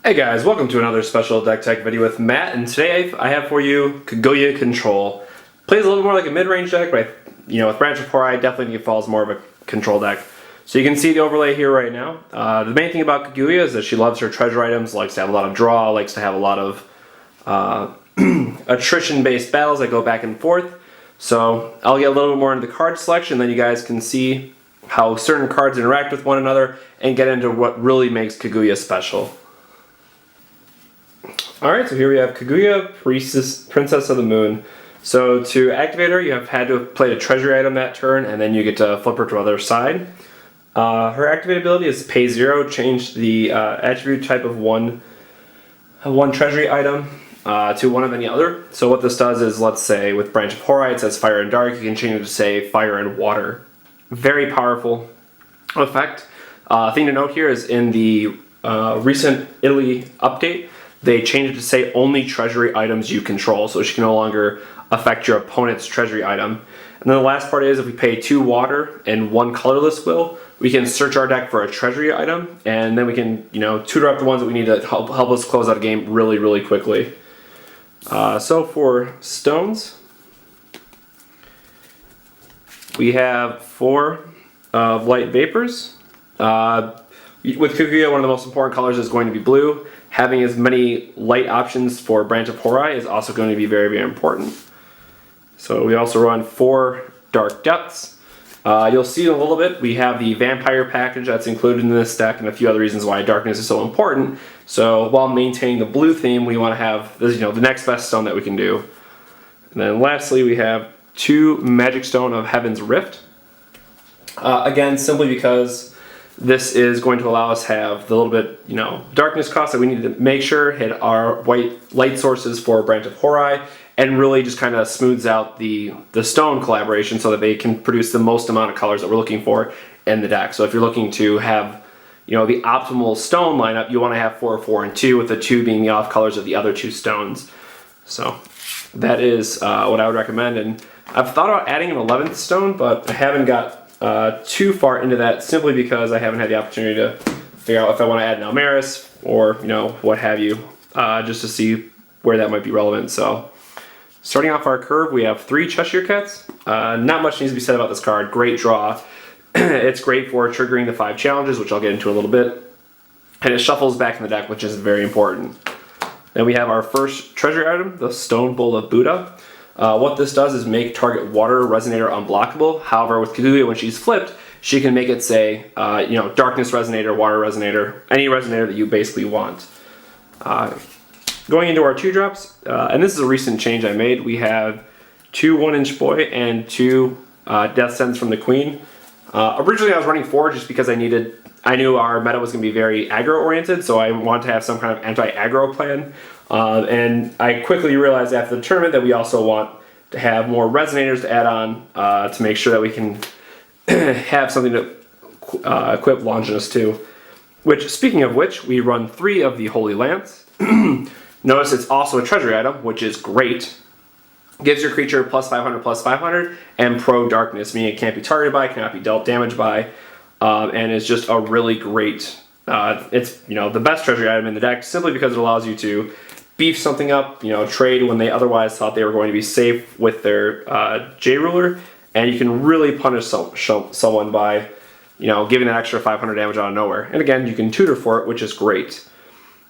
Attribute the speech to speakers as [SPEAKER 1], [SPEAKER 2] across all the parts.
[SPEAKER 1] Hey guys, welcome to another special deck tech video with Matt, and today I have for you Kaguya Control. Plays a little more like a mid-range deck, but with Branch of Horai, definitely falls more of a control deck. So you can see the overlay here right now. The main thing about Kaguya is that she loves her treasure items, likes to have a lot of draw, likes to have a lot of attrition-based battles that go back and forth. So I'll get a little bit more into the card selection, then you guys can see how certain cards interact with one another and get into what really makes Kaguya special. Alright, so here we have Kaguya, Princess of the Moon. So to activate her, you have had to have played a treasury item that turn, and then you get to flip her to the other side. Her activate ability is pay 0, change the attribute type of one treasury item to one of any other. So what this does is, let's say with Branch of Horai it says Fire and Dark, you can change it to say Fire and Water. Very powerful effect. Thing to note here is in the recent Italy update, they changed it to say only treasury items you control, so she can no longer affect your opponent's treasury item. And then the last part is, if we pay 2 water and 1 colorless will, we can search our deck for a treasury item, and then we can, tutor up the ones that we need to help us close out a game really, really quickly. So for stones, we have 4 light vapors. With Kaguya, one of the most important colors is going to be blue. Having as many light options for Branch of Horai is also going to be very, very important. So we also run 4 dark depths. You'll see in a little bit, we have the vampire package that's included in this deck and a few other reasons why darkness is so important. So while maintaining the blue theme, we want to have this, the next best stone that we can do. And then lastly, we have 2 Magic Stone of Heaven's Rift. Again, simply because this is going to allow us to have the little bit, darkness cost that we need to make sure hit our white light sources for Branch of Horai, and really just kind of smooths out the stone collaboration so that they can produce the most amount of colors that we're looking for in the deck. So if you're looking to have, the optimal stone lineup, you want to have 4, 4, and 2, with the 2 being the off colors of the other 2 stones. So that is what I would recommend. And I've thought about adding an 11th stone, but I haven't got too far into that, simply because I haven't had the opportunity to figure out if I want to add an Almaris or what have you, just to see where that might be relevant. So starting off our curve, we have 3 Cheshire Cats. Not much needs to be said about this card. Great draw. It's great for triggering the 5 challenges, which I'll get into a little bit, and it shuffles back in the deck, which is very important. Then we have our first treasury item, the Stone Bowl of Buddah. What this does is make target water resonator unblockable. However, with Kaguya, when she's flipped, she can make it say, darkness resonator, water resonator, any resonator that you basically want. Going into our 2 drops, and this is a recent change I made, we have 2 1-inch boy and 2 death sentence from the queen. Originally I was running 4 just because I knew our meta was going to be very aggro oriented, so I wanted to have some kind of anti-aggro plan. And I quickly realized after the tournament that we also want to have more resonators to add on to make sure that we can have something to equip Longinus to. Which, speaking of which, we run 3 of the Holy Lance. Notice it's also a treasury item, which is great. Gives your creature plus 500, and pro darkness, meaning it can't be targeted by, cannot be dealt damage by, and is just a really great. It's the best treasury item in the deck, simply because it allows you to beef something up, trade when they otherwise thought they were going to be safe with their J ruler, and you can really punish someone by giving that extra 500 damage out of nowhere. And again, you can tutor for it, which is great.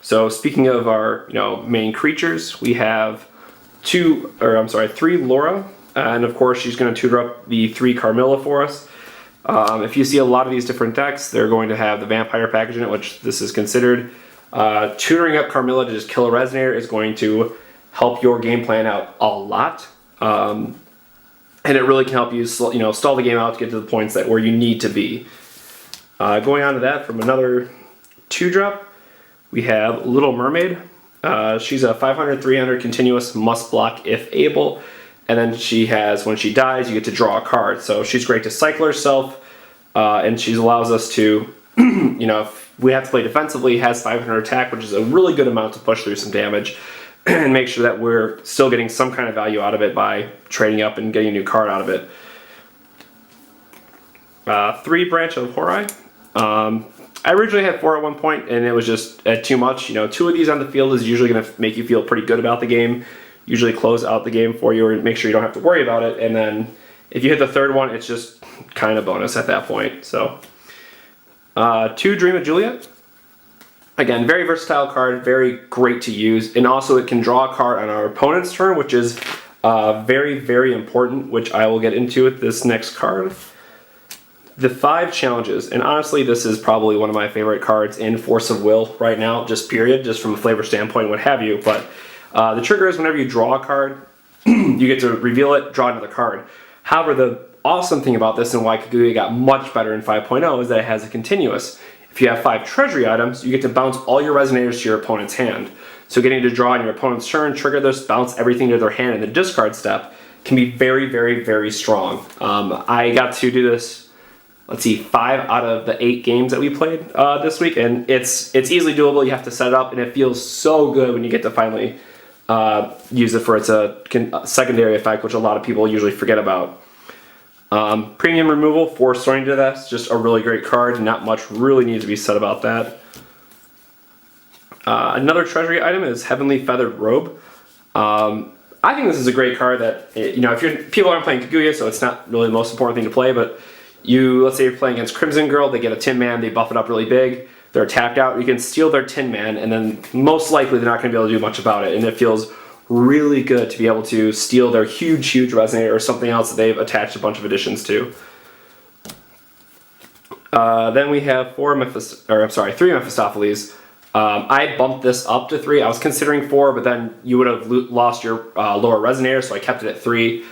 [SPEAKER 1] So speaking of our main creatures, we have 3 Lora, and of course she's going to tutor up the 3 Carmilla for us. If you see a lot of these different decks, they're going to have the vampire package in it, which this is considered. Tutoring up Carmilla to just kill a resonator is going to help your game plan out a lot, and it really can help you stall the game out to get to the points where you need to be. Going on to that, from another 2-drop, we have Little Mermaid. She's a 500/300 continuous, must block if able, and then she has, when she dies, you get to draw a card. So she's great to cycle herself, and she allows us to, if we have to play defensively, has 500 attack, which is a really good amount to push through some damage, and make sure that we're still getting some kind of value out of it by trading up and getting a new card out of it. 3 Branch of Horai. I originally had 4 at one point, and it was just too much. You know, 2 of these on the field is usually going to make you feel pretty good about the game, usually close out the game for you, or make sure you don't have to worry about it. And then if you hit the 3rd one, it's just kind of bonus at that point. So, 2 Dream of Juliet. Again, very versatile card, very great to use, and also it can draw a card on our opponent's turn, which is very, very important, which I will get into with this next card. The 5 challenges, and honestly, this is probably one of my favorite cards in Force of Will right now, just period, just from a flavor standpoint, what have you. But the trigger is whenever you draw a card, you get to reveal it, draw another card. However, the awesome thing about this and why Kaguya got much better in 5.0 is that it has a continuous. If you have 5 treasury items, you get to bounce all your resonators to your opponent's hand. So getting to draw on your opponent's turn, trigger this, bounce everything to their hand in the discard step can be very, very, very strong. I got to do this, let's see, 5 out of the 8 games that we played this week, and it's easily doable. You have to set it up, and it feels so good when you get to finally use it for its secondary effect, which a lot of people usually forget about. Premium removal for Soaring to Death, just a really great card. Not much really needs to be said about that. Another treasury item is Heavenly Feathered Robe. I think this is a great card that, you know, if people aren't playing Kaguya, so it's not really the most important thing to play, but let's say you're playing against Crimson Girl, they get a Tin Man, they buff it up really big, they're tapped out, you can steal their Tin Man, and then most likely they're not going to be able to do much about it, and it feels really good to be able to steal their huge, huge resonator or something else that they've attached a bunch of additions to. Then we have 3 Mephistopheles. I bumped this up to 3. I was considering 4, but then you would have lost your lower resonator, so I kept it at 3.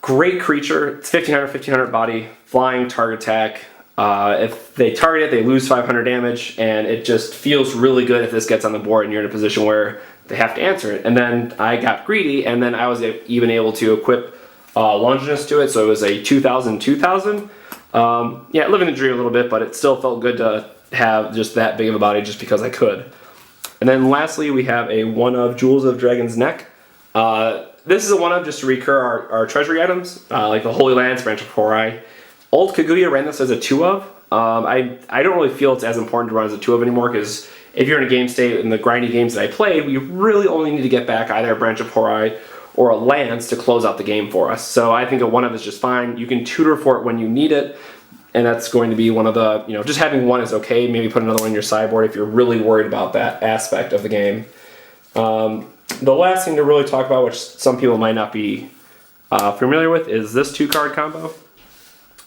[SPEAKER 1] Great creature. It's 1500 body, flying, target attack. If they target it, they lose 500 damage, and it just feels really good if this gets on the board and you're in a position where they have to answer it. And then I got greedy, and then I was even able to equip Longinus to it, so it was a 2000. Yeah, living the dream a little bit, but it still felt good to have just that big of a body just because I could. And then lastly, we have a 1 of Jewels of Dragon's Neck. This is a 1 of just to recur our treasury items, like the Holy Lance, Branch of Horai. Old Kaguya ran this as a 2 of. I don't really feel it's as important to run as a 2 of anymore, because if you're in a game state in the grindy games that I played, we really only need to get back either a Branch of Horai or a Lance to close out the game for us. So I think a 1 of is just fine. You can tutor for it when you need it, and that's going to be one of the, just having 1 is okay. Maybe put another one in your sideboard if you're really worried about that aspect of the game. The last thing to really talk about, which some people might not be familiar with, is this 2-card combo.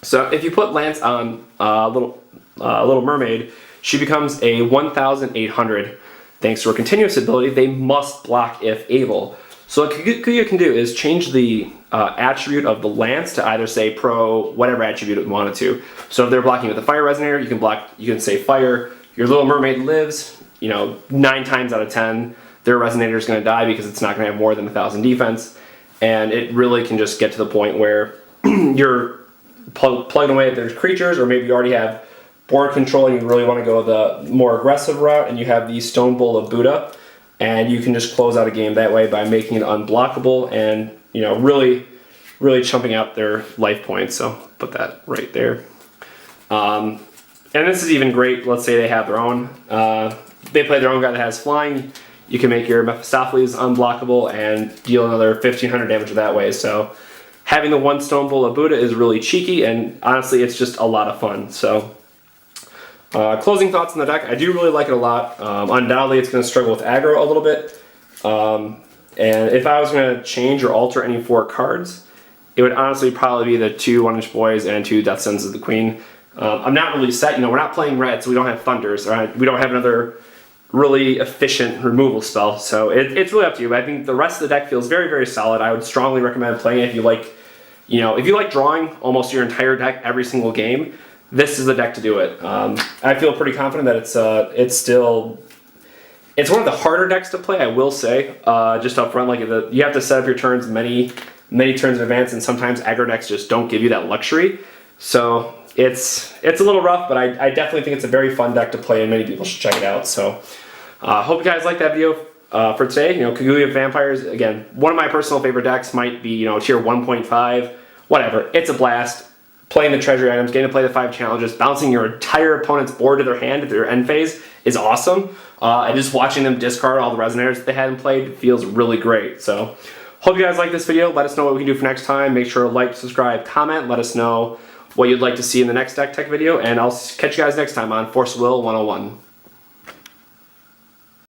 [SPEAKER 1] So if you put Lance on Little Mermaid, she becomes a 1800 thanks to her continuous ability. They must block if able. So what Kaguya can do is change the attribute of the Lance to either say pro whatever attribute it wanted to. So if they're blocking with a fire resonator, you can say fire. Your Little Mermaid lives, 9 times out of 10 their resonator is going to die because it's not going to have more than 1000 defense, and it really can just get to the point where you're plugging away at their creatures, or maybe you already have board control and you really want to go the more aggressive route, and you have the Stone Bowl of Buddah, and you can just close out a game that way by making it unblockable and really chumping out their life points. So put that right there. And this is even great. Let's say they have their own. They play their own guy that has flying. You can make your Mephistopheles unblockable and deal another 1500 damage that way. So having the 1 Stone Bowl of Buddah is really cheeky, and honestly, it's just a lot of fun. So closing thoughts on the deck. I do really like it a lot. Undoubtedly, it's going to struggle with aggro a little bit. And if I was going to change or alter any 4 cards, it would honestly probably be the 2 1-inch boys and 2 Death Sentence of the Queen. I'm not really set. We're not playing red, so we don't have Thunders. We don't have another really efficient removal spell. So it's really up to you. But I think the rest of the deck feels very, very solid. I would strongly recommend playing it if you like, if you like drawing almost your entire deck every single game. This is the deck to do it. I feel pretty confident that it's one of the harder decks to play, I will say, just up front. Like you have to set up your turns many turns in advance, and sometimes aggro decks just don't give you that luxury. So it's a little rough, but I definitely think it's a very fun deck to play, and many people should check it out. So hope you guys like that video for today. Kaguya Vampires, again, one of my personal favorite decks. Might be tier 1.5, whatever. It's a blast. playing the treasury items, getting to play the 5 challenges, bouncing your entire opponent's board to their hand at their end phase is awesome. And just watching them discard all the resonators that they hadn't played feels really great. So hope you guys like this video. Let us know what we can do for next time. Make sure to like, subscribe, comment. Let us know what you'd like to see in the next deck tech video. And I'll catch you guys next time on Force Will 101.